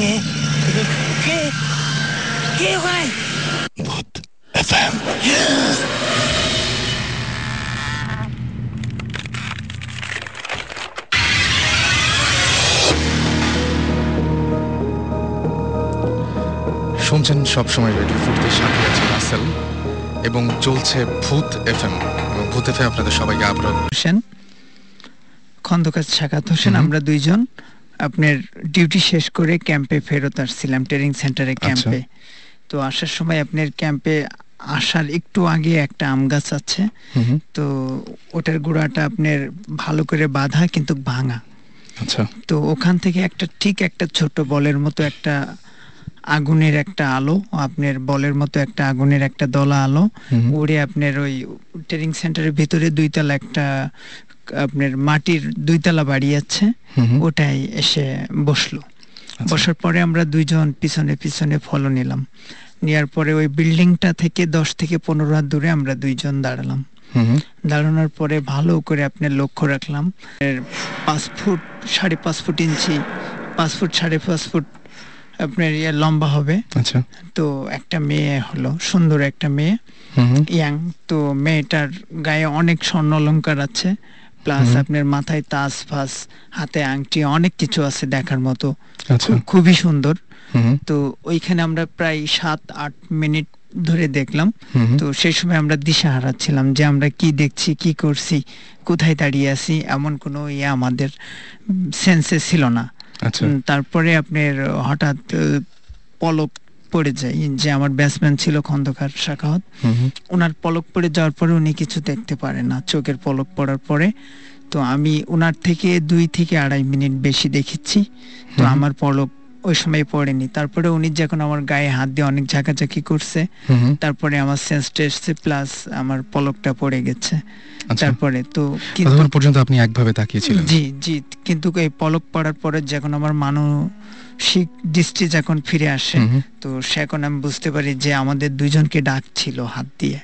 কে কে কে ওখানে? ভূত এফএম। শুনছেন সবসময় রেডিও ফুটের সাথে আছে রাসেল এবং চলছে ভূত এফএম এবং ভূত এফএম আপনাদের সবাইকে আবারও খন্দকার সাকাত হোসেন আমরা দুইজন আপনার ডিউটি শেষ করে ক্যাম্পে ফেরত আসছিলাম, ট্রেনিং সেন্টারে ক্যাম্পে। তো আসার সময় আপনার ক্যাম্পে আসার একটু আগে একটা আম গাছ আছে, তো ওটার গোড়াটা আপনার ভালো করে বাঁধা কিন্তু ভাঙা। আচ্ছা, তো ওখান থেকে একটা ছোট বলের মতো একটা আগুনের একটা আলো, আপনার বলের মতো একটা আগুনের একটা দলা আলো উড়ে আপনার ওই ট্রেনিং সেন্টারের ভিতরে দুইতলা একটা আপনার মাটির দুইতলা বাড়ি আছে, ওটাই এসে বসলো। বসার পরে আমরা দুইজন পিছনে পিছনে ফলো নিলাম। নেওয়ার পরে ওই বিল্ডিংটা থেকে 10 থেকে 15 হাত দূরে আমরা দুইজন দাঁড়ালাম। দাঁড়ানোর পরে ভালো করে আপনার লক্ষ্য রাখলাম 5 ফুট 5.5 ফুট ইঞ্চি 5 ফুট 5.5 ফুট আপনার লম্বা হবে। আচ্ছা, তো একটা মেয়ে হলো, সুন্দর একটা মেয়ে, ইয়াং। তো মেয়েটার গায়ে অনেক স্বর্ণ অলংকার আছে, প্লাস আপনার মাথায় তাজ ফাজ, হাতে আংটি, অনেক কিছু আছে দেখার মতো, খুবই সুন্দর। তো ওইখানে আমরা প্রায় 7-8 মিনিট ধরে দেখলাম। তো সেই সময় আমরা দিশাহারা ছিলাম যে আমরা কি দেখছি, কি করছি, কোথায় দাঁড়িয়ে আছি, এমন কোনো আমাদের সেন্সে ছিল না। তারপরে আপনার হঠাৎ পলক পড়ে যায়, যে আমার ব্যাটসম্যান ছিল খন্দকার সাখাওয়াত, ওনার পলক পড়ে যাওয়ার পরে উনি কিছু দেখতে পারেন না, চোখের পলক পড়ার পরে। তো আমি ওনার থেকে 2 থেকে 2.5 মিনিট বেশি দেখেছি, তো আমার পলক ওই সময় পড়েনি। তারপরে উনি যখন আমার গায়ে হাত দিয়ে অনেক ঝাঁকাঝাঁকি করছে, তারপরে আমার সেন্সটা এসছে, প্লাস আমার পলকটা পড়ে গেছে। তারপরে তো ততক্ষণ পর্যন্ত আপনি একভাবে তাকিয়েছিলেন? জি জি, কিন্তু এই পলক পড়ার পরে যখন আমার মানসিক দৃষ্টি যখন ফিরে আসে, তো সেখন আমি বুঝতে পারি যে আমাদের দুইজনকে ডাকছিল হাত দিয়ে।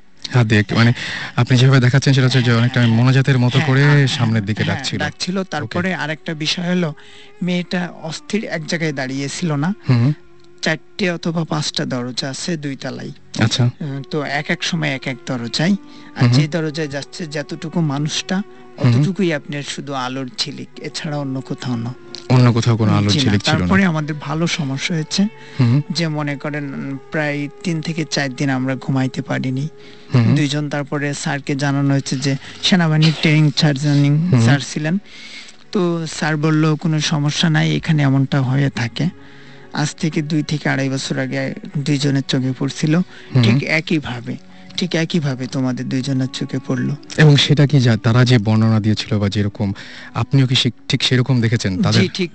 মানে আপনি যেভাবে দেখাচ্ছেন সেটা হচ্ছে যে অনেকটা মনোজাতের মতো করে সামনের দিকে ডাকছিল। তারপরে আরেকটা বিষয় হলো, মেয়েটা অস্থির এক জায়গায় দাঁড়িয়েছিল না, 4টে অথবা 5টা দরজা আছে 2 তলায়। আচ্ছা, তো এক সময় এক দরজায়, আর যে দরজায় যাচ্ছে যতটুকু মানুষটা, অতটুকুই আপনার শুধু আলোর ঝিলিক, এছাড়া অন্য কোথাও কোনো আলোর ঝিলিক ছিল না। তারপরে আমাদের ভালো সমস্যা হয়েছে যে মনে করেন প্রায় 3 থেকে 4 দিন আমরা ঘুমাইতে পারিনি দুইজন। তারপরে স্যারকে জানানো হয়েছে যে সেনাবাহিনীর ট্রেনিং স্যার ছিলেন, তো স্যার বলল কোনো সমস্যা নাই, এখানে এমনটা হয়ে থাকে। আজ থেকে 2 থেকে 2.5 বছর আগে দুইজনের চোখে পড়ছিল, ঠিক একইভাবে তোমাদের দুইজনের চোখে পড়লো। এবং সেটা কি তারা যে বর্ণনা দিয়েছিল বা যেরকম, আপনিও কি ঠিক সেরকম দেখেছেন? জি, ঠিক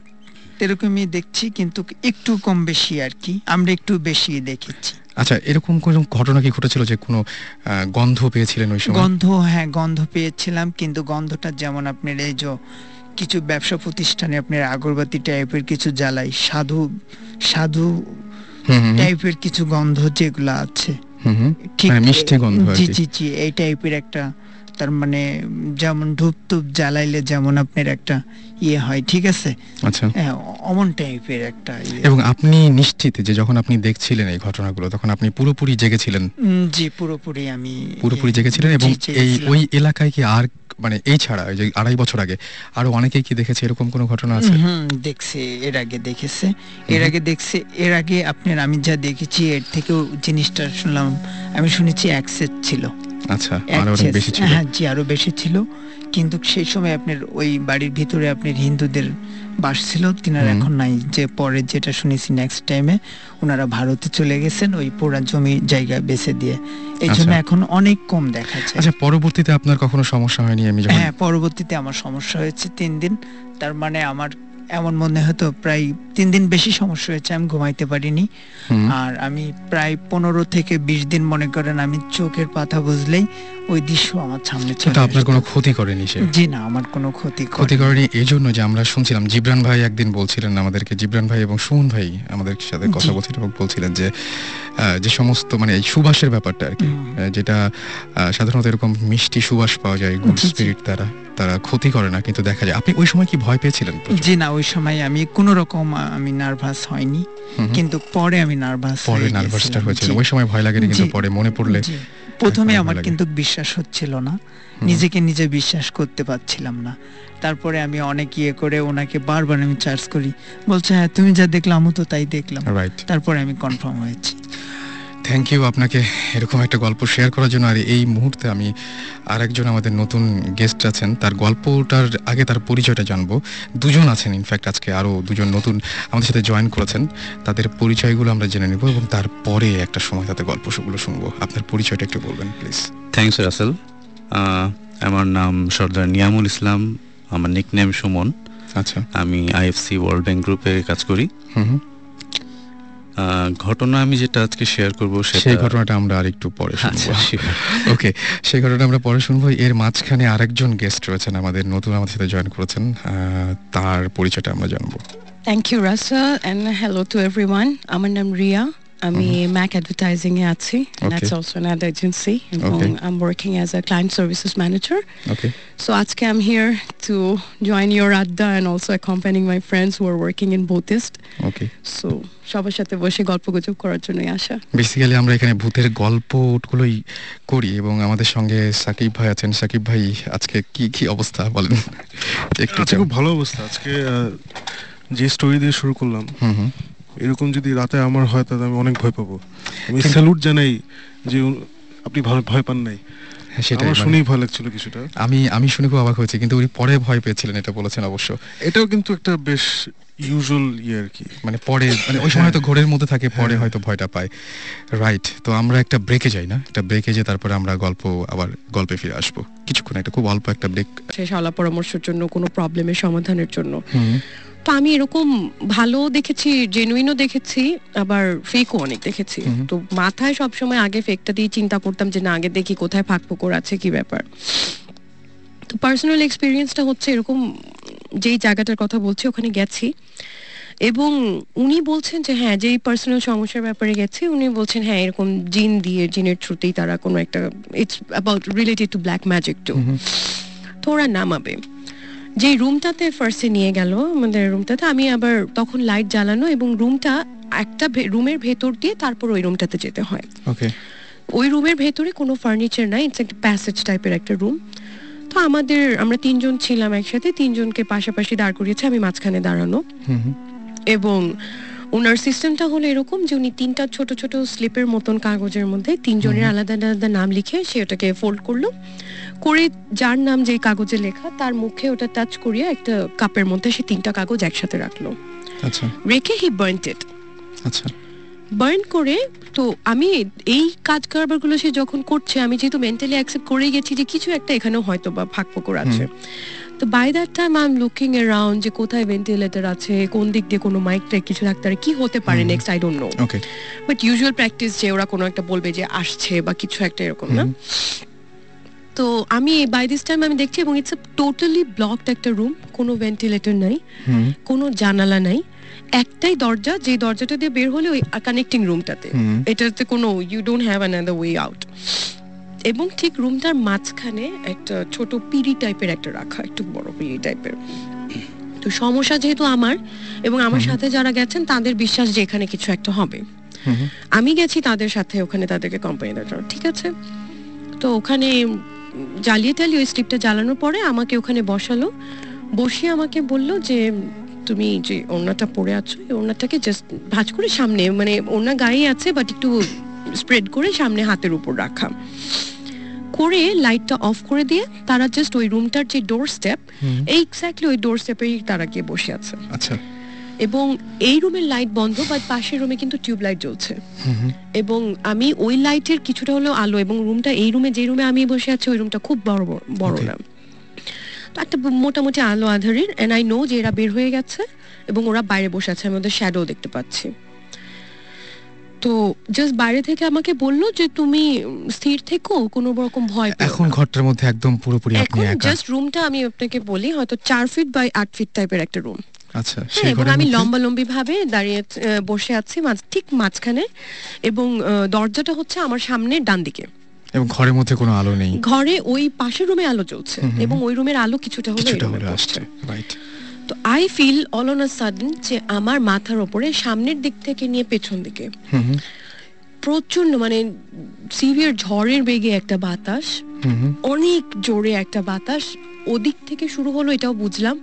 এরকমই দেখছি, কিন্তু একটু কম বেশি আর কি, আমরা একটু বেশি দেখেছি। আচ্ছা, এরকম কোন ঘটনা কি ঘটেছিল যে কোনো গন্ধ পেয়েছিলেন ওই সময়? গন্ধ পেয়েছিলাম, কিন্তু গন্ধটা যেমন আপনার এই যে কিছু ব্যবসা প্রতিষ্ঠানে আপনার আগরবাতি টাইপের কিছু জ্বালাই, সাধু টাইপের কিছু গন্ধ যেগুলো আছে, ঠিক মিষ্টি গন্ধ। জি জি জি, এই টাইপের একটা, তার মানে যেমন ধূপ জ্বালাইলে যেমন আপনার একটা হয়, ঠিক আছে? আচ্ছা, অমন টাইপের একটা। এবং আপনি নিশ্চিত যে যখন আপনি দেখছিলেন এই ঘটনাগুলো, তখন আপনি পুরোপুরি জেগেছিলেন? জি, পুরোপুরি জেগেছিলেন। এবং ওই এলাকায় কি আর, মানে এই ছাড়া ওই যে 2.5 বছর আগে আরো অনেকেই কি দেখেছে এরকম কোনো ঘটনা আছে? দেখছে, এর আগে দেখছে। এর আগে আপনার আমি যা দেখেছি এর থেকেও জিনিসটা শুনলাম, আমি শুনেছি অ্যাক্সেস ছিল। আচ্ছা, আরো বেশি ছিল? হ্যাঁ জি, আরো বেশি ছিল। কিন্তু সেই সময় আপনার ওই বাড়ির ভিতরে আপনার হিন্দুদের বাস ছিল, তিনারা এখন নাই। যে পরে যেটা শুনেছি নেক্সট টাইমে ওনারা ভারতে চলে গেছেন, ওই পুরা জমি জায়গা বেচে দিয়ে, এই জন্য এখন অনেক কম দেখা যায়। আচ্ছা, পরবর্তীতে আপনার কখনো সমস্যা হয়নি? হ্যাঁ, পরবর্তীতে আমার সমস্যা হয়েছে 3 দিন। তার মানে আমার এমন মনে হতো প্রায় 3 দিন বেশি সমস্যা হয়েছে, আমি ঘুমাইতে পারিনি। আর আমি প্রায় 15 থেকে 20 দিন মনে করেন আমি চোখের পাতা বুঝলেই ওই দৃশ্য আমার সামনে চলে আসে। আপনার কোনো ক্ষতি করেনি সে? জি না, আমার কোনো ক্ষতি করেনি। এই জন্য যে আমরা শুনছিলাম, জিবরান ভাই একদিন বলছিলেন আমাদেরকে, জিবরান ভাই এবং সুমন ভাই আমাদের সাথে কথা বলছিলেন এবং বলছিলেন যে সমস্ত মানে এই সুবাসের ব্যাপারটা আর কি, যেটা সাধারণত এরকম মিষ্টি সুবাস পাওয়া যায় গুড স্পিরিট, তারা ক্ষতি করে না, কিন্তু দেখা যায়। আপনি ওই সময় কি ভয় পেয়েছিলেন? জি না, ওই সময় আমি কোনো রকম আমি নার্ভাস হয়নি, কিন্তু পরে আমি নার্ভাস হয়েছিল। ওই সময় ভয় লাগে, কিন্তু পরে মনে পড়লে প্রথমে আমার কিন্তু বিশ্বাস হচ্ছিল না, নিজেকে নিজে বিশ্বাস করতে পারছিলাম না। তারপরে আমি অনেক করে ওনাকে বারবার আমি চার্জ করি, বলছে হ্যাঁ তুমি যা দেখলাম আমি তো তাই দেখলাম। তারপরে আমি কনফার্ম হয়েছি। থ্যাংক ইউ আপনাকে এরকম একটা গল্প শেয়ার করার জন্য। আর এই মুহূর্তে আমি আরেকজন আমাদের নতুন গেস্ট আছেন, তার গল্পটার আগে তার পরিচয়টা জানবো। দুজন আছেন, ইনফ্যাক্ট আজকে আরও দুজন নতুন আমাদের সাথে জয়েন করেছেন, তাদের পরিচয়গুলো আমরা জেনে নেব এবং তারপরে একটা সময় তাদের গল্পগুলো শুনবো। আপনার পরিচয়টা একটু বলবেন প্লিজ। থ্যাংকস রাসেল। আমার নাম সর্দার নিয়ামুল ইসলাম, আমার নিকনেম সুমন। আচ্ছা, আমি আইএফসি ওয়ার্ল্ড ব্যাংক গ্রুপে কাজ করি। ঘটনা আমি যেটা আজকে শেয়ার করব সেই ঘটনাটা আমরা আরেকটু পরে শুনবো। ওকে, সেই ঘটনাটা আমরা পরে শুনবো। এর মাঝখানে আরেকজন গেস্ট রয়েছেন আমাদের নতুন, আমাদের সাথে জয়েন করেছেন, তার পরিচয়টা আমরা জানবো। Thank you Rasel and hello to everyone. আমার নাম রিয়া, আমি ম্যাক অ্যাডভার্টাইজিং এ আছি, that's also an ad agency, এবং I am working as a client services manager. Okay, so আজকে I am here to join your adda and also accompanying my friends who are working in Buddhist. Okay, so সবার সাথে বসে গল্পগুজব করার জন্যই আসা। Basically আমরা এখানে ভূতের গল্পগুলোই করি এবং আমাদের সঙ্গে সাকিব ভাই আছেন। সাকিব ভাই, আজকে কি কি অবস্থা বলেন একটু? খুব ভালো অবস্থা। আজকে যে স্টোরি দিয়ে শুরু করলাম, এরকম যদি রাতে আমার হয় তাহলে আমি অনেক ভয় পাবো। আমি স্যালুট জানাই যে আপনি ভয় পান নাই। সেটা শুনেই ভয় লাগছিল কিছুটা। আমি শুনে খুব অবাক হয়েছি, কিন্তু উনি পরে ভয় পেয়েছিলেন এটা বলেছেন অবশ্য। এটাও কিন্তু একটা বেশ ইউজুয়াল আর কি, মানে পরে ওই সময় হয়তো ঘোরের মধ্যে থাকে, পরে হয়তো ভয়টা পায়। রাইট, তো আমরা একটা ব্রেকে যাই না, একটা ব্রেকে যে তারপরে আমরা গল্পে ফিরে আসবো কিছুক্ষণ, একটা খুব অল্প একটা ব্রেক। শেষ আলা পরামর্শের জন্য, কোনো প্রবলেমের সমাধানের জন্য। তো আমি এরকম ভালো দেখেছি, জেনুইনও দেখেছি, আবার ফেকও অনেক দেখেছি। তো মাথায় সবসময় আগে ফেকটা দিয়ে চিন্তা করতাম যে না, আগে দেখি কোথায় ফাঁক ফোকর আছে, কি ব্যাপার। তো পার্সোনাল এক্সপিরিয়েন্সটা হচ্ছে এরকম, যেই জায়গাটার কথা বলছি ওখানে গেছি এবং উনি বলছেন যে হ্যাঁ, যেই পার্সোনাল সমস্যার ব্যাপারে গেছি উনি বলছেন হ্যাঁ এরকম জিনের থ্রুতেই তারা কোনো একটা, it's about related to black magic too. তো ওরা নামাবে যে রুমটাতে ফার্স্টে নিয়ে গেল, আমাদের রুমটাতে। আমি আবার তখন লাইট জ্বালানো, এবং রুমটা একটা রুমের ভেতর দিয়ে তারপর ওই রুমটাতে যেতে হয়। ওকে, ওই রুমের ভেতরে কোনো ফার্নিচার নাই, ইটস একটা প্যাসেজ টাইপের একটা রুম। তো আমরা তিনজন ছিলাম একসাথে, তিনজনকে পাশাপাশি দাঁড় করিয়েছে, আমি মাঝখানে দাঁড়ানো। এবং ওনার সিস্টেমটা হলো এরকম যে উনি তিনটা ছোট ছোট স্লিপের মতন কাগজের মধ্যে তিনজনের আলাদা আলাদা নাম লিখে সে ওটাকে ফোল্ড করলো, করে যার নাম যেই কাগজে লেখা তার মুখে ওটা টাচ করিয়ে একটা কাপের মধ্যে সে তিনটা কাগজ একসাথে রাখলো। আচ্ছা, রেখে হি বার্নড ইট। আচ্ছা, বার্ন করে, তো আমি এই কাজ কারবারগুলো সে যখন করছে, আমি যেহেতু মেন্টালি অ্যাকসেপ্ট করেই গেছি যে কিছু একটা এখানেও হয়তো বা ফাঁক ফোকর আছে। তো by that time I am looking around যে কোথায় ভেন্টিলেটর আছে, কোন দিক দিয়ে কোনো মাইক টাইক কিছু থাকতে পারে, কি হতে পারে next, I don't no. Okay, but usual practice যে ওরা কোনো একটা বলবে যে আসছে বা কিছু একটা এরকম না। তো আমি বাই দিস টাইম আমি দেখছি, এবং ইটস টোটালি ব্লকড একটা রুম, কোনো ভেন্টিলেটর নাই, কোনো জানালা নাই, একটাই দরজা, যে দরজাটা দিয়ে বের হলে ওই কানেক্টিং রুমটাতে, এটাতে কোনো you don't have another way out. এবং ঠিক রুমটার মাঝখানে একটা ছোট পিড়ি টাইপের একটা রাখা, একটু বড় পিড়ি টাইপের। তো সমস্যা যেহেতু আমার এবং আমার সাথে যারা গেছেন তাদের বিশ্বাস যে এখানে কিছু একটা হবে, আমি গেছি তাদের সাথে ওখানে তাদেরকে কোম্পানি দেওয়ার জন্য, ঠিক আছে। তো ওখানে জ্বালিয়ে টালিয়ে ওই স্লিপটা জ্বালানোর পরে আমাকে ওখানে বসালো, বসিয়ে আমাকে বললো যে তুমি যে ওড়নাটা পরে আছো, এই ওড়নাটাকে জাস্ট ভাঁজ করে সামনে, মানে ওড়না গায়ে আছে বাট একটু স্প্রেড করে সামনে হাতের উপর রাখা, করে লাইটটা অফ করে দিয়ে তারা জাস্ট ওই রুমটার যে ডোর স্টেপ, এক্স্যাক্টলি ওই ডোর স্টেপেই তারা গিয়ে বসে আছে। আচ্ছা, এবং এই রুমের লাইট বন্ধ, বাট পাশের রুমে কিন্তু টিউব লাইট জ্বলছে, এবং আমি ওই লাইটের কিছুটা হলেও আলো, এবং রুমটা, এই রুমে যে রুমে আমি বসে আছি ওই রুমটা খুব বড় না, তো একটা মোটামুটি আলো আধারের। এন্ড আই নো যে এরা বের হয়ে গেছে এবং ওরা বাইরে বসে আছে, আমি ওদের শ্যাডো দেখতে পাচ্ছি। তো জাস্ট বাইরে থেকে আমাকে বললো যে তুমি স্থির থেকো, কোনো রকম ভয় পেও না। এখন ঘরটার মধ্যে একদম পুরোপুরি আপনি একা। জাস্ট রুমটা আমি আপনাকে বলি হয়তো 4 ফিট বাই 8 ফিট টাইপের একটা রুম। আচ্ছা, এবং আমি লম্বালম্বি ভাবে দাঁড়িয়ে বসে আছি ঠিক মাঝখানে, এবং দরজাটা হচ্ছে আমার সামনে ডান দিকে, এবং ঘরের মধ্যে কোনো আলো নেই। ঘরে ওই পাশের রুমে আলো জ্বলছে, এবং ওই রুমের আলো কিছুটা হলে আসছে। রাইট। তো I feel all on a sudden যে আমার মাথার ওপরে সামনের দিক থেকে নিয়ে পেছন দিকে প্রচন্ড মানে সিভিয়ার ঝড়ের বেগে একটা বাতাস, অনেক জোরে একটা বাতাস ওদিক থেকে শুরু হলো, এটাও বুঝলাম,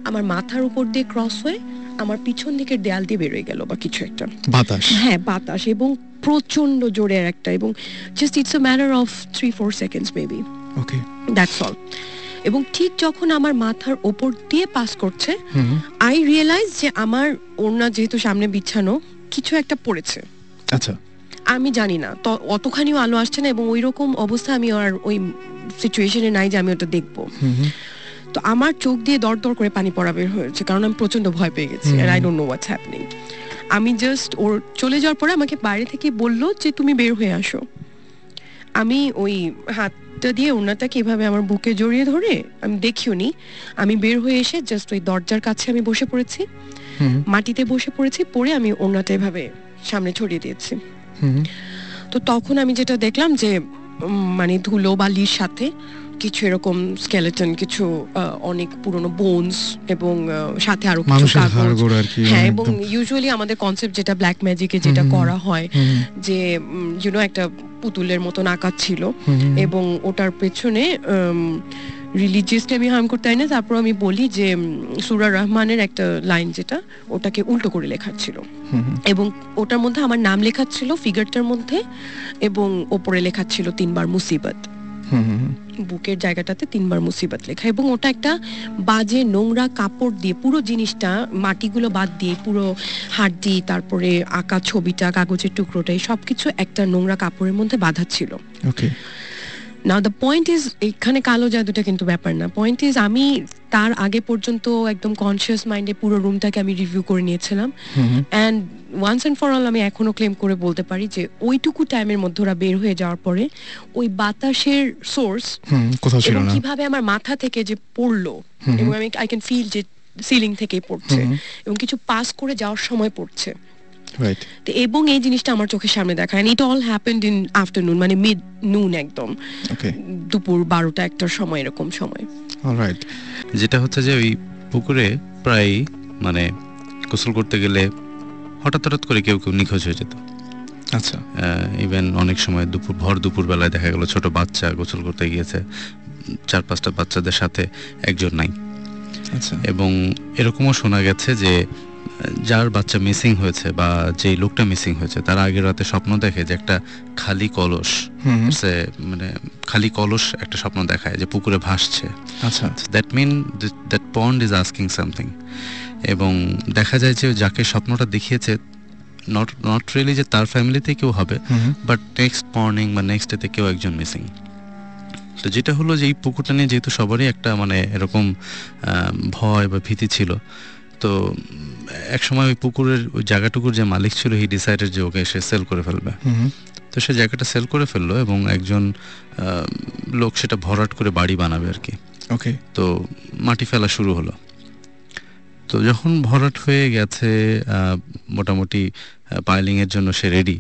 আমার মাথার উপর দিয়ে ক্রস হয়ে আমার পিছন দিকের দেয়াল দিয়ে বেরোয় গেল বা কিছু একটা বাতাস। হ্যাঁ বাতাস, এবং প্রচন্ড জোরে একটা, এবং just it's a matter of 3-4 seconds maybe, okay that's all. এবং ঠিক যখন আমার মাথার ওপর দিয়ে পাস করছে আই রিয়েলাইজ যে আমার ওড়না যেহেতু সামনে বিছানো কিছু একটা পড়েছে। আচ্ছা, আমি জানি না তো অতখানিও আলো আসছে না, এবং ওই রকম অবস্থা আমি আর ওই সিচুয়েশনে নাই যে আমি ওটা দেখবো। তো আমার চোখ দিয়ে দর দর করে পানি পড়া বের হয়েছে, কারণ আমি প্রচন্ড ভয় পেয়ে গেছি, আর I don't know what's happening. আমি জাস্ট ওর চলে যাওয়ার পরে আমাকে বাইরে থেকে বললো যে তুমি বের হয়ে আসো। আমি ওই হাতটা দিয়ে ওনাটাকে এভাবে আমার বুকে জড়িয়ে ধরে আমি দেখিও নি, আমি বের হয়ে এসে জাস্ট ওই দরজার কাছে আমি বসে পড়েছি, মাটিতে বসে পড়েছি, পরে আমি ওনাটা এভাবে সামনে ছড়িয়ে দিয়েছি। তো তখন আমি যেটা দেখলাম যে মানে ধুলো বালির সাথে কিছু এরকম স্কেলেটন, কিছু অনেক পুরনো বোনস, এবং সাথে আরো কিছু কাগজ। হ্যাঁ, এবং ইউজুয়ালি আমাদের কনসেপ্ট যেটা ব্ল্যাক ম্যাজিকে যেটা করা হয় যে ইউনো একটা পুতুলের মতন আঁকা ছিল, এবং ওটার পেছনে রিলিজিয়াসলি আমি হার্ম করতে চাই না, তারপর আমি বলি যে সূরা রহমানের একটা লাইন যেটা ওটাকে উল্টো করে লেখা ছিল, এবং ওটার মধ্যে আমার নাম লেখা ছিল ফিগারটার মধ্যে, এবং ওপরে লেখা ছিল 3 বার মুসিবত, বুকের জায়গাটাতে 3 বার মুসিবত লেখা। এবং ওটা একটা বাজে নোংরা কাপড় দিয়ে পুরো জিনিসটা, মাটিগুলো বাদ দিয়ে পুরো হাড্ডি, তারপরে আঁকা ছবিটা, কাগজের টুকরোটা, সবকিছু একটা নোংরা কাপড়ের মধ্যে বাঁধা ছিল। ওকে, নাও দ্য পয়েন্ট ইজ, এখানে কালো জাদুটা কিন্তু ব্যাপার না। পয়েন্ট ইজ আমি তার আগে পর্যন্ত একদম কনসিয়াস মাইন্ডে পুরো রুমটাকে আমি রিভিউ করে নিয়েছিলাম, and once and for all আমি এখনো ক্লেম করে বলতে পারি যে ওইটুকু টাইমের মধ্যে ওরা বের হয়ে যাওয়ার পরে ওই বাতাসের সোর্স কোথাও ছিল এবং না, কিভাবে আমার মাথা থেকে যে পড়লো, এবং আমি আই ক্যান ফিল যে সিলিং থেকেই পড়ছে, এবং কিছু পাস করে যাওয়ার সময় পড়ছে, রাইট। এবং এই জিনিসটা আমার চোখের সামনে দেখা, and it all happened in afternoon, মানে মিড নুন, একদম দুপুর 12টা-1টার সময়, এরকম সময়। অলরাইট। যেটা হচ্ছে যে ওই পুকুরে প্রায় মানে গোসল করতে গেলে হঠাৎ হঠাৎ করে কেউ কেউ নিখোঁজ হয়ে যেত। আচ্ছা, ইভেন অনেক সময় ভর দুপুর বেলায় দেখা গেল ছোট বাচ্চা গোসল করতে গিয়েছে, 4-5টা বাচ্চাদের সাথে একজন নাই। আচ্ছা, এবং এরকমও শোনা গেছে যে যার বাচ্চা মিসিং হয়েছে বা যেই লোকটা মিসিং হয়েছে তার আগের রাতে স্বপ্ন দেখে যে একটা খালি কলস, মানে খালি কলস একটা স্বপ্ন দেখায় যে পুকুরে ভাসছে। আচ্ছা, that mean that pond is asking something. এবং দেখা যায় যে যাকে স্বপ্নটা দেখিয়েছে নট রিয়েলি যে তার ফ্যামিলিতে কেউ হবে, বাট নেক্সট মর্নিং বা নেক্সট ডেতে কেউ একজন মিসিং। তো যেটা হলো যে এই পুকুরটা নিয়ে যেহেতু সবারই একটা মানে এরকম ভয় বা ভীতি ছিল, তো এক সময় ওই পুকুরের ওই জায়গাটুকুর যে মালিক ছিল হি ডিসাইডেড যে ওকে সে সেল করে ফেলবে। তো সে জায়গাটা সেল করে ফেললো, এবং একজন লোক সেটা ভরাট করে বাড়ি বানাবে আর কি। ওকে, তো মাটি ফেলা শুরু হলো। তো যখন ভরাট হয়ে গেছে, মোটামুটি পাইলিং এর জন্য সে রেডি,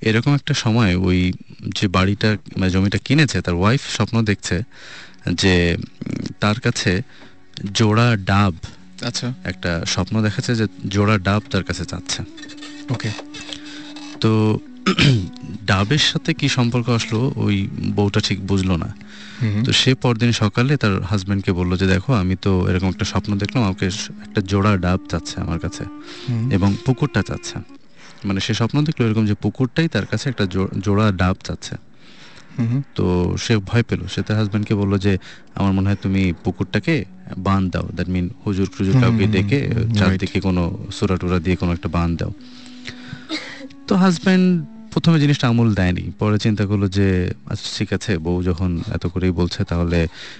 এরকম একটা সময় ওই যে বাড়িটা মানে জমিটা কিনেছে তার ওয়াইফ স্বপ্ন দেখছে যে তার কাছে জোড়া ডাব, আচ্ছা, একটা স্বপ্ন দেখাচ্ছে যে জোড়া ডাব তার কাছে চাচ্ছে। ওকে, তো ডাবের সাথে কি সম্পর্ক আসলো ওই বউটা ঠিক বুঝলো না। তো সে পরদিন সকালে তার হাজবেন্ডকে বললো যে দেখো আমি তো এরকম একটা স্বপ্ন দেখলাম, আমাকে একটা জোড়া ডাব চাচ্ছে আমার কাছে, এবং পুকুরটা চাচ্ছে। মানে সে স্বপ্ন দেখলো এরকম যে পুকুরটাই তার কাছে একটা জোড়া ডাব চাচ্ছে। তো সে ভয় পেলো, সে তার হাজবেন্ডকে বললো যে আমার মনে হয় তুমি পুকুরটাকে বাঁধ দাও, দ্যাট মিন হুজুর টুজুর কাউকে ডেকে চারদিকে কোনো সুরা টুরা দিয়ে কোনো একটা বাঁধ দাও। তো হাজবেন্ড প্রথমে জিনিসটা আমল দেয়নি, পরে চিন্তা করলো যে আচ্ছা ঠিক আছে, বউ যখন এত করেই বলছে তাহলে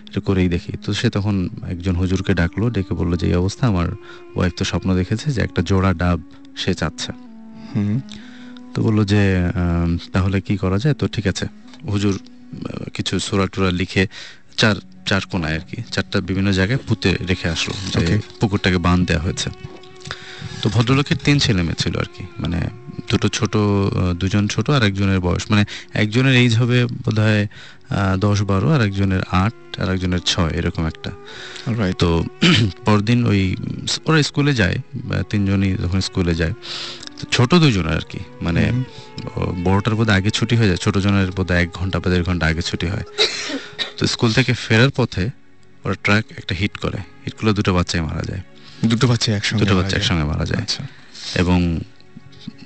এটা করেই দেখি। তো সে তখন একজন হুজুরকে ডাকলো, ডেকে বললো যে এই অবস্থা, আমার ওয়াইফ তো স্বপ্ন দেখেছে যে একটা জোড়া ডাব সে চাচ্ছে। তো বললো যে তাহলে কি করা যায়? তো ঠিক আছে, হুজুর কিছু সূরা টুরা লিখে চার কোনায় আর কি 4টা বিভিন্ন জায়গায় পুঁতে রেখে আসলো যে পুকুরটাকে বাঁধ দেওয়া হয়েছে। তো ভদ্রলোকের 3 ছেলে মেয়ে ছিল আর কি, মানে দুটো ছোট, দুজন ছোট আর একজনের বয়স, মানে একজনের এইজ হবে বোধহয় 10-12, আর একজনের 8 আর একজনের 6, এরকম একটা। তো পরদিন ওরা স্কুলে যায়, তিনজনই যখন স্কুলে যায়, ছোট দুজন আর কি, মানে বড়টার বোধহয় আগে ছুটি হয়ে যায়, ছোট জনের বোধহয় 1 ঘন্টা বা 1.5 ঘন্টা আগে ছুটি হয়। তো স্কুল থেকে ফেরার পথে ওরা ট্রাক একটা হিট করে, হিট করলে দুটো বাচ্চাই মারা যায়। দুটো বাচ্চা একসঙ্গে মারা যায়। এবং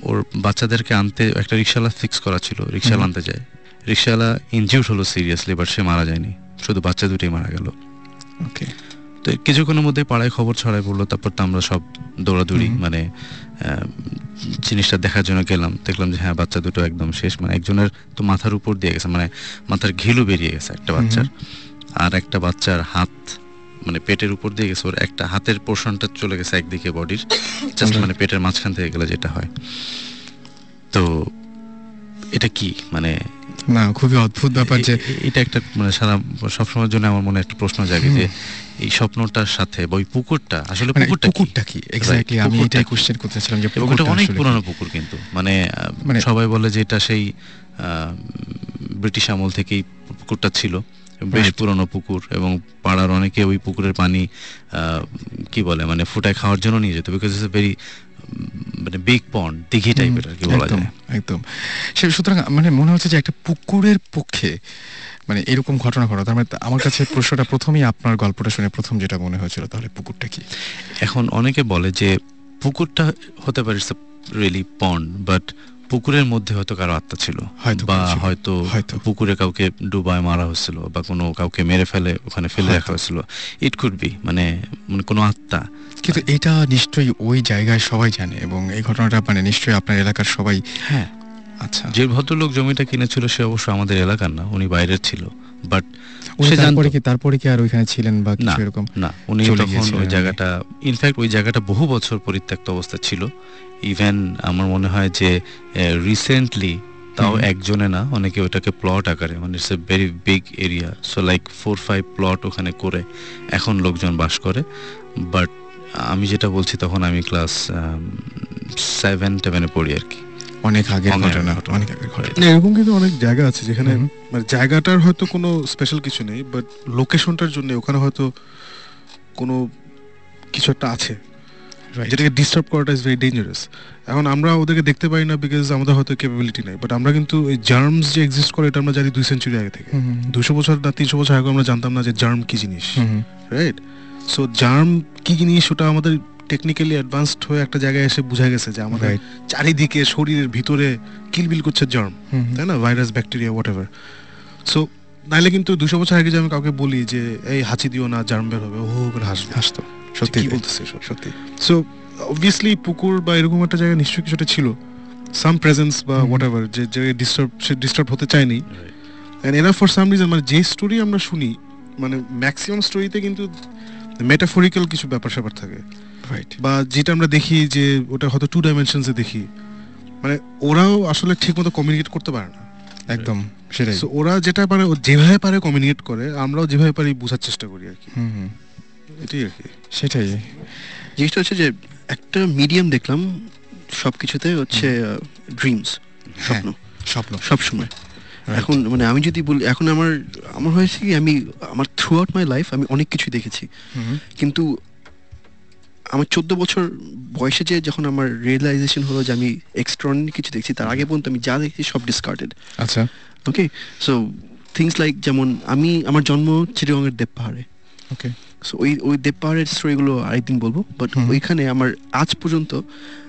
ওর বাচ্চাদেরকে আনতে একটা রিক্সাওয়ালা ফিক্স করা ছিল, রিক্সাওয়ালা আনতে যায়, রিক্সাওয়ালা ইনজিউর্ড হলো সিরিয়াসলি, বাট সে মারা যায়নি, শুধু বাচ্চা দুটোই মারা গেল। ওকে। তো কিছুক্ষণের মধ্যে পাড়ায় খবর ছড়ায় পড়লো, তারপর তো আমরা সব দৌড়াদৌড়ি, মানে জিনিসটা দেখার জন্য গেলাম, দেখলাম যে হ্যাঁ বাচ্চা দুটো একদম শেষ, মানে একজনের তো মাথার উপর দিয়ে গেছে, মানে মাথার ঘিলু বেরিয়ে গেছে একটা বাচ্চার, আর একটা বাচ্চার হাত মানে পেটের উপর দিয়ে গেছে, ওর একটা হাতের পোর্শনটা চলে গেছে একদিকে বডির, জাস্ট মানে পেটের মাঝখান থেকে গেলে যেটা হয়। তো এটা কি মানে না, খুবই অদ্ভুত ব্যাপার যে এটা একটা মানে সারা সবসময়ের জন্য আমার মনে একটা প্রশ্ন জাগে যে এই স্বপ্নটার সাথে ওই পুকুরটা আসলে পুকুরটা কি এক্স্যাক্টলি, আমি এটাই কোশ্চেন করতেছিলাম যে পুকুরটা অনেক পুরনো পুকুর, কিন্তু মানে সবাই বলে যে এটা সেই ব্রিটিশ আমল থেকেই পুকুরটা ছিল, বেশ পুরনো পুকুর, এবং পাড়ার অনেকে ওই পুকুরের পানি কি বলে মানে ফুটায় খাওয়ার জন্য নিয়ে যেত, বিকজ ইটস ভেরি মানে বিগ পন্ড, দিঘি টাইপের আর কি বলা যায়। একদম। সুতরাং মানে মনে হচ্ছে যে একটা পুকুরের পক্ষে মানে এরকম ঘটনা ঘটা, তার মানে আমার কাছে প্রশ্নটা প্রথমেই আপনার গল্পটা শুনে প্রথম যেটা মনে হয়েছিল, তাহলে পুকুরটা কি? এখন অনেকে বলে যে পুকুরটা হতে পারে রিয়েলি পন্ড, বাট পুকুরের মধ্যে হয়তো কারো আত্মা ছিল, বা হয়তো পুকুরে কাউকে ডুবায় মারা হয়েছিল, বা কোনো কাউকে মেরে ফেলে ওখানে ফেলে রাখা হয়েছিল, ইট কুড বি মানে কোনো আত্মা। কিন্তু এটা নিশ্চয়ই ওই জায়গায় সবাই জানে, এবং এই ঘটনাটা মানে নিশ্চয়ই আপনার এলাকার সবাই। হ্যাঁ, আচ্ছা, যে ভদ্রলোক জমিটা কিনেছিল সে অবশ্য আমাদের এলাকার না, উনি বাইরের ছিল, বাট তারপরে কি আর ওইখানে ছিলেন বা কিছু এরকম? না, উনি তখন ওই জায়গাটা, ইনফ্যাক্ট ওই জায়গাটা বহু বছর পরিত্যক্ত অবস্থা ছিল। ইভেন আমার মনে হয় যে রিসেন্টলি তাও একজনে না, অনেকে ওটাকে প্লট আকারে, মানে it's a very big area, so like 4-5 plot ওখানে করে এখন লোকজন বাস করে। বাট আমি যেটা বলছি তখন আমি ক্লাস 7-10 পড়ি আর কি, অনেক আগের ঘটনা, অনেক আগের ঘটনা। এরকম কিন্তু অনেক জায়গা আছে যেখানে মানে জায়গাটার হয়তো কোনো স্পেশাল কিছু নেই, বাট লোকেশনটার জন্য ওখানে হয়তো কোনো কিছু একটা আছে যেটাকে ডিস্টার্ব করাটা ইজ ভেরি ডেঞ্জারাস। এখন আমরা ওদেরকে দেখতে পাই না বিকজ আমাদের হয়তো ক্যাপাবিলিটি নাই, বাট আমরা কিন্তু এই জার্মস যে এক্সিস্ট করে এটা আমরা জানি 2 সেঞ্চুরি আগে থেকে। 200 বছর না 300 বছর আগে আমরা জানতাম না যে জার্ম কি জিনিস, রাইট? সো জার্ম কি জিনিস ওটা আমাদের টেকনিক্যালি অ্যাডভান্সড হয়ে একটা জায়গায় এসে বোঝা গেছে যে আমাদের চারিদিকে শরীরের ভিতরে কিলবিল করছে জার্ম, তাই না? Virus, bacteria, whatever. সো নাইলে কিন্তু 200 বছর আগে যে আমি কাউকে বলি যে এই হাঁচি দিও না জার্ম বের হবে, ও করে হাসতো, সত্যি কি বলতেছে সত্যি। সো অবভিয়াসলি পুকুর বা এরকম একটা জায়গা নিশ্চয়ই কিছুটা ছিল, সাম প্রেজেন্স বা হোয়াটএভার, যে ডিস্টার্ব হতে চায়নি। And enough for some reason, মানে যে স্টোরি আমরা শুনি, মানে ম্যাক্সিমাম স্টোরিতে কিন্তু মেটাফরিক্যাল কিছু ব্যাপার স্যাপার থাকে, রাইট? বা যেটা আমরা দেখি যে ওটা হয়তো 2 ডাইমেনশনসে দেখি, মানে ওরাও আসলে ঠিকমতো কমিউনিকেট করতে পারে না, একদম সেটাই। সো ওরা যেটা পারে, ও যেভাবে পারে কমিউনিকেট করে, আমরাও যেভাবে পারি বোঝার চেষ্টা করি আর কি। এটাই আর কি, সেটাই। জিনিসটা হচ্ছে যে একটা মিডিয়াম দেখলাম সবকিছুতে হচ্ছে ড্রিমস, স্বপ্ন সবসময়। এখন মানে আমি যদি বলি, এখন আমার হয়েছে কি, আমি আমার থ্রু আউট মাই লাইফ আমি অনেক কিছু দেখেছি, কিন্তু আমার 14 বছর বয়সে যে যখন আমার রিয়েলাইজেশন হলো যে আমি এক্সট্রাঅর্ডিনারি কিছু দেখছি, তার আগে পর্যন্ত আমি যা দেখছি সব ডিসকার্ডেড। আচ্ছা, ওকে। সো থিংস লাইক, যেমন আমার জন্ম চিটাগংয়ের দেব পাহাড়ে। ওকে। সো ওই দেব পাহাড়ের স্টোরিগুলো আরেকদিন বলবো, বাট ওইখানে আমার আজ পর্যন্ত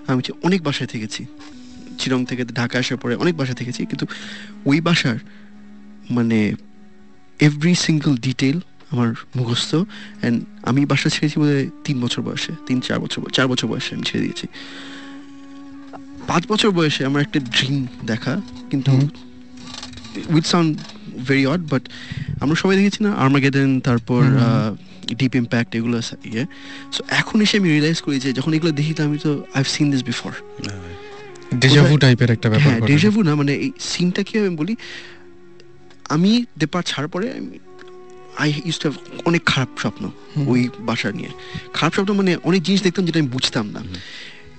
আমি অনেক বাসায় থেকেছি, চিটাগং থেকে ঢাকা আসার পরে অনেক বাসায় থেকেছি, কিন্তু ওই বাসার মানে এভরি সিঙ্গল ডিটেল আমার মুখস্থ। অ্যান্ড আমি বাসা ছেড়েছি বোধহয় 3 বছর বয়সে, 4 বছর বয়সে আমি ছেড়ে দিয়েছি। 5 বছর বয়সে আমার একটা ড্রিম দেখা, কিন্তু with sound very odd, but আমরা সবাই দেখেছি না আর্মাগেডন, তারপর ডিপ ইম্প্যাক্ট, এগুলো ইয়ে। সো এখন এসে আমি রিয়েলাইজ করি যে যখন এগুলো দেখি, আমি তো I have seen this before. Déjà vu টাইপের একটা ব্যাপার। হ্যাঁ, ডেজাভু না, মানে এই সিনটা কি আমি বলি, আমি দেপার ছাড়ার পরে আই ইউজড টু হ্যাভ অনেক খারাপ স্বপ্ন ওই বাসা নিয়ে। খারাপ স্বপ্ন মানে অনেক জিনিস দেখতাম যেটা আমি বুঝতাম না।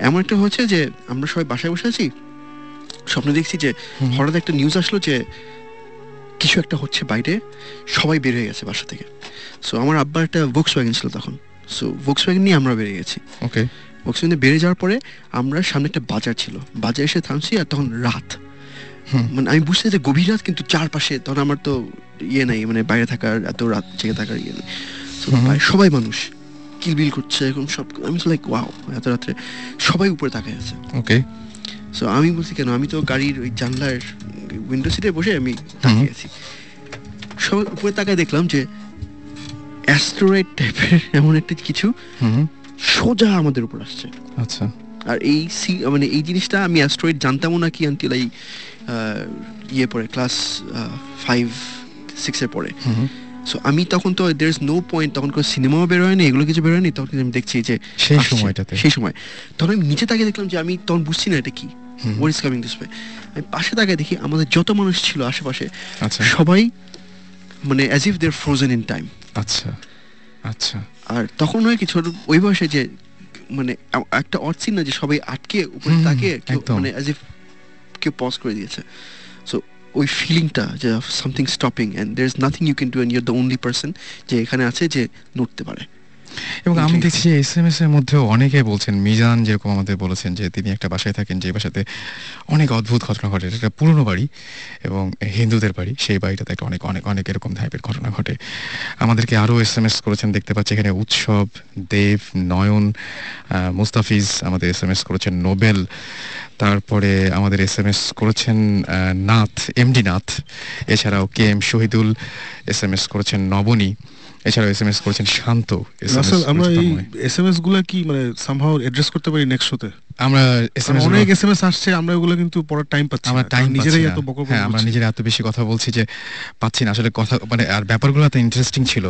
এমন একটা হচ্ছে যে আমরা সবাই বাসায় বসে আছি, স্বপ্নে দেখছি যে হঠাৎ একটা নিউজ আসলো যে কিছু একটা হচ্ছে বাইরে, সবাই বের হয়ে গেছে বাসা থেকে। সো আমার আব্বার একটা ভোক্সওয়াগন ছিল তখন, সো ভোক্সওয়াগন নিয়ে আমরা বেরিয়ে গেছি। ওকে, ভোক্সওয়াগনে বেরিয়ে যাওয়ার পরে আমরা সামনে একটা বাজার ছিল, বাজারে এসে থামছি, আর তখন রাত, মানে আমি বুঝতে যে গভীর রাত, কিন্তু চারপাশে তখন আমার তো ইয়ে নাই, মানে বাইরে থাকার এত রাত জেগে থাকার ইয়ে নেই। সবাই মানুষ কিলবিল করছে এরকম সব, আমি তো লাইক ওয়াও, এত রাত্রে সবাই উপরে তাকায় আছে। ওকে, সো আমি বলছি কেন, আমি তো গাড়ির ওই জানলার উইন্ডো সিটে বসে আমি তাকিয়ে আছি, সবাই উপরে তাকায় দেখলাম যে অ্যাস্টেরয়েড টাইপের এমন একটা কিছু সোজা আমাদের উপর আসছে। আচ্ছা, আর এই মানে এই জিনিসটা আমি অ্যাস্টেরয়েড জানতামও না কি আনটিল এই ইয়ে পরে ক্লাস 5-6 এর পরে। সো আমি তখন তো দের ইজ নো পয়েন্ট, তখন কোনো সিনেমাও বের হয়নি, এগুলো কিছু বের হয়নি, তখন আমি দেখছি যে সেই সময় তখন আমি নিচে তাকিয়ে দেখলাম যে আমি তখন বুঝছি না এটা কি, what is coming this way. আমি পাশে তাকিয়ে দেখি আমাদের যত মানুষ ছিল আশেপাশে সবাই মানে as if they are frozen in time. আচ্ছা আচ্ছা। আর তখন হয় কি ছোট ওই বয়সে যে মানে একটা অর্থিন না যে সবাই আটকে উপরে তাকিয়ে মানে অ্যাজ ইফ কেউ পজ করে দিয়েছে। সো ওই ফিলিংটা যে something stopping and there is nothing you can do and you are the only person যে এখানে আছে যে নড়তে পারে। এবং আমি দেখছি যে SMS এর মধ্যেও অনেকে বলছেন, মিজান যেরকম আমাদের বলেছেন যে তিনি একটা বাসায় থাকেন, যে বাসাতে অনেক অদ্ভুত ঘটনা ঘটে, এটা পুরনো বাড়ি এবং হিন্দুদের বাড়ি, সেই বাড়িটাতে একটা অনেক অনেক অনেক এরকম টাইপের ঘটনা ঘটে। আমাদেরকে আরও SMS করেছেন, দেখতে পাচ্ছি এখানে উৎসব, দেব, নয়ন, মুস্তাফিজ আমাদের SMS করেছেন, নোবেল, তারপরে আমাদের SMS করেছেন নাথ, এমডি নাথ, এছাড়াও KM শহীদুল SMS করেছেন, নবনী, এছাড়াও SMS করেছেন শান্ত। আমরা এই SMS গুলা কি মানে সামহাউ অ্যাড্রেস করতে পারি নেক্সট শোতে? আমরা অনেক SMS আসছে, আমরা ওগুলো কিন্তু পড়ার টাইম পাচ্ছি না, আমরা নিজেরাই এত বকবক করছি। আমরা নিজেরা এত বেশি কথা বলছি যে পাচ্ছি না আসলে কথা, মানে আর ব্যাপারগুলো এত ইন্টারেস্টিং ছিল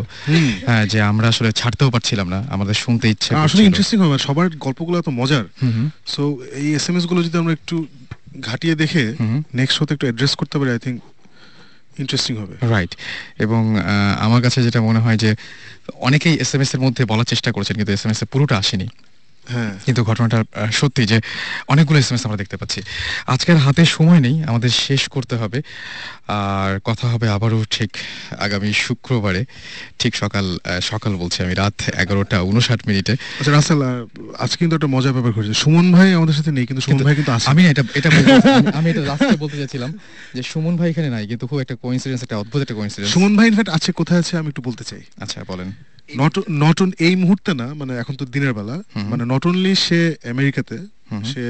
হ্যাঁ যে আমরা আসলে ছাড়তেও পারছিলাম না, আমাদের শুনতে ইচ্ছে করছিল। আসলে ইন্টারেস্টিং হবে, সবার গল্পগুলো এত মজার। সো এই SMS গুলো যদি আমরা একটু ঘাটিয়ে দেখে নেক্সট শোতে একটু অ্যাড্রেস করতে পারি, আই থিংক ইন্টারেস্টিং হবে। রাইট। এবং আমার কাছে যেটা মনে হয় যে অনেকেই SMS এর মধ্যে বলার চেষ্টা করেছেন, কিন্তু SMS এর পুরোটা আসেনি। হ্যাঁ, কিন্তু ঘটনাটা সত্যি যে অনেকগুলো SMS আমরা দেখতে পাচ্ছি। আজকের হাতে সময় নেই, আমাদের শেষ করতে হবে। আর কথা হবে আবারও ঠিক আগামী শুক্রবারে, ঠিক সকাল বলছি আমি, রাত 11:59। আচ্ছা রাসেল, আজকে কিন্তু একটা মজার ব্যাপার ঘটেছে। সুমন ভাই আমাদের সাথে নেই, কিন্তু সুমন ভাই কিন্তু আছে। আমি এটা লাস্টে বলতে চাইছিলাম যে সুমন ভাই এখানে নাই, কিন্তু খুব একটা কোইন্সিডেন্স, একটা অদ্ভুত একটা কোইন্সিডেন্স। সুমন ভাই ইনফ্যাক্ট আছে, কোথায় আছে আমি একটু বলতে চাই। আচ্ছা বলেন। নট অন এই মুহূর্তে না, মানে এখন তো দিনের বেলা, মানে নট অনলি সে আমেরিকাতে, সে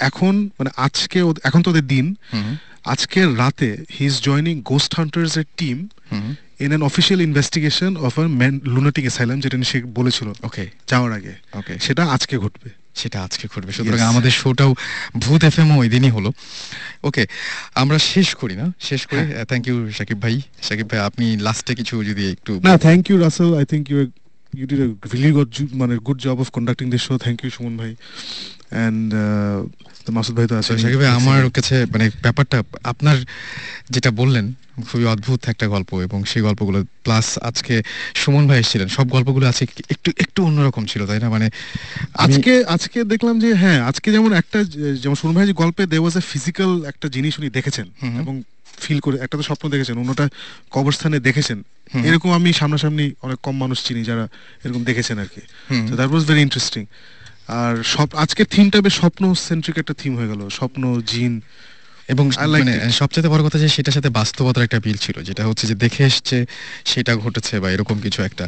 এখন মানে আজকে এখন তো ওদের দিন, আজকে রাতে he is joining Ghost Hunters এর team in an official investigation of a lunatic asylum, যেটা সে বলেছিল ওকে যাওয়ার আগে। ওকে, সেটা আজকে ঘটবে। সুতরাং আমাদের শোটাও ভূত FM ওই দিনই হলো। ওকে, আমরা শেষ করি। থ্যাংক ইউ শাকিব ভাই। আপনি লাস্টে কিছু যদি একটু। না, thank you Russell, I think you did a really good job of conducting this show. Thank you Suman ভাই, and মাসুদ ভাই তো আছে। শাকিব ভাই, আমার কাছে মানে ব্যাপারটা আপনার যেটা বললেন খুবই অদ্ভুত একটা গল্প, এবং সেই গল্পগুলো প্লাস আজকে সুমন ভাই এসেছিলেন, সব গল্পগুলো আছে একটু অন্যরকম ছিল, তাই না? মানে আজকে দেখলাম যে হ্যাঁ, আজকে যেমন সুমন ভাই যে গল্পে there was a physical একটা জিনিস উনি দেখেছেন এবং ফিল করে, একটা তো স্বপ্ন দেখেছেন, অন্যটা কবরস্থানে দেখেছেন। এরকম আমি সামনাসামনি অনেক কম মানুষ চিনি যারা এরকম দেখেছেন আর কি। So that was very interesting. আর আজকের থিমটা বেশ স্বপ্ন সেন্ট্রিক একটা থিম হয়ে গেল, স্বপ্ন, জিন, এবং মানে সবচেয়ে বড় কথা যে সেটার সাথে বাস্তবতার একটা বিল ছিল, যেটা হচ্ছে যে দেখে এসছে সেটা ঘটেছে বা এরকম কিছু একটা।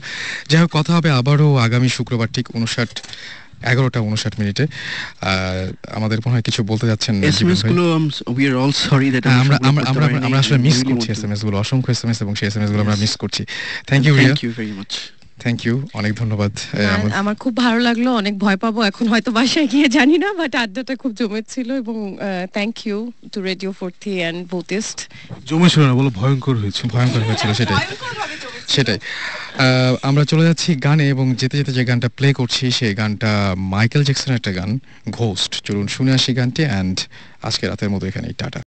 যাই হোক, কথা হবে আবারও আগামী শুক্রবার ঠিক 11:59। আমাদের মনে হয় কিছু বলতে যাচ্ছেন। আমরা আসলে মিস করছি SMS গুলো, অসংখ্য SMS, এবং সেই SMS গুলো আমরা মিস করছি। Thank you very much. Thank you, অনেক ধন্যবাদ। আমার খুব ভালো লাগলো, অনেক ভয় পাবো এখন হয়তো বাসায় গিয়ে, জানি না, বাট আড্ডাটা খুব জমেছিল। এবং thank you to radio 40 and Buddhist. জমেছিল না বলো, ভয়ঙ্কর হয়েছিল। সেটাই। আমরা চলে যাচ্ছি গানে, এবং যেতে যেতে যে গানটা প্লে করছি সেই গানটা মাইকেল জ্যাকসনের একটা গান, ঘোস্ট। চলুন শুনে আসি গানটি, অ্যান্ড আজকে রাতের মতো এখানেই টাটা।